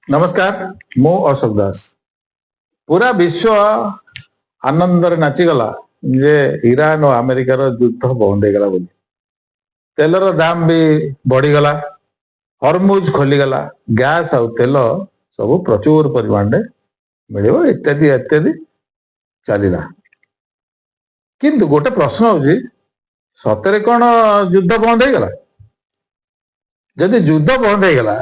नमस्कार मु अशोक दास। पूरा विश्व आनंद नाचीगला जे ईरान और अमेरिकार युद्ध बंद हो गला। तेलर दाम भी बढ़ीगला, हरमुज खोलीगला, गैस आउ तेल सब प्रचुर परिमाण मिल इत्यादि इत्यादि चलला। किंतु गोटे प्रश्न हूँ सतरे कौन युद्ध बंद हो गला? जदि युद्ध बंद हो गला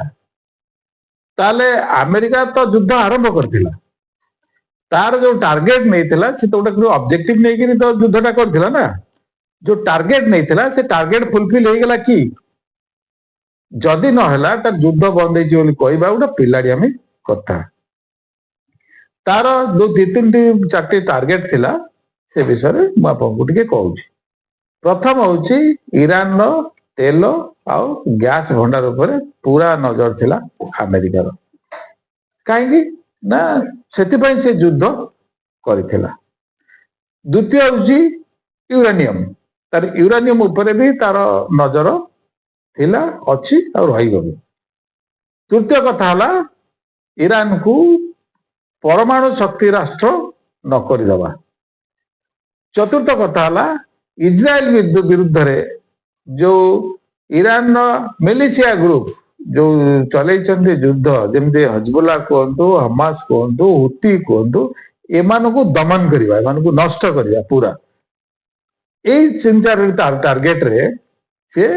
ताले अमेरिका तो युद्ध आरंभ करथिला, तार जो टार्गेट नहीं थिला से तो गोटे ऑब्जेक्टिव नहीं कि तो युद्धटा करथिला ना। जो टार्गेट नहीं थिला से टार्गेट फुलफिल हो गला कि जदि न हला त युद्ध बंद होई बोली कहबा गोटे पिलाडियामी कथा। तार जो दि तीन चारटी टार्गेट थिला से विषय में मु आपको टिके कहूची। प्रथम होची ईरान रो तेल आउ गैस भंडार ऊपर पूरा नजर थिला अमेरिकार। कहीं ना से से युद्ध करिथिला। द्वितीय होची यूरेनियम, तार यूरेनियम ऊपर भी तार नजर थिला अच्छी और रहिबो। तृतीय कथा हला ईरान को परमाणु शक्ति राष्ट्र न करदबा। चतुर्थ कथा हला इज्राएल विरुद्ध रे जो ईरान मिलिशिया ग्रुप जो चलई युद्ध जमती हजबुल्ला कहतु, हमास कहतु, हुती कहतु, एमान को दमन करवा, एमान को नष्ट करवा पूरा यही तीन चार टार्गेट रे से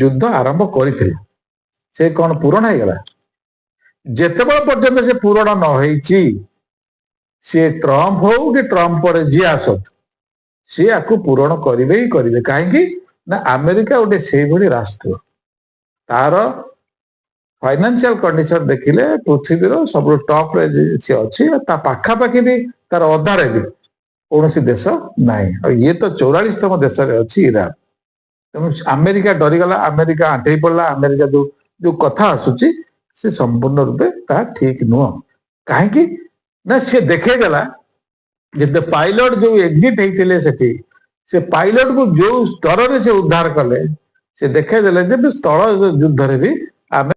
युद्ध आरंभ करथिला। से कौन पूरण हो गला? जेतेबेल पर्यंत से पूरण न होईची से ट्रम्प हो कि ट्रम्प पर जी आसत सी आपको पूरण करेंगे ही करेंगे। कहीं ना अमेरिका गोटे से भली राष्ट्र, तार फाइनेंशियल कंडीशन देखिले पृथ्वी सब टॉप रे सी अच्छी, पाखापाखि भी तार अधारे भी कौन देश ना। ये तो 44तम देश अच्छी ईरान। तेणु अमेरिका डरीगला, अमेरिका आंटे पड़ा। अमेरिका जो जो कथा आसूची से संपूर्ण रूपे ता ठीक नुह। कहीं ना सी देखेगला जिते पायलट जो एग्जिट होते से पायलट को जो स्तर से उद्धार कले से देखेदेले स्थल युद्ध भी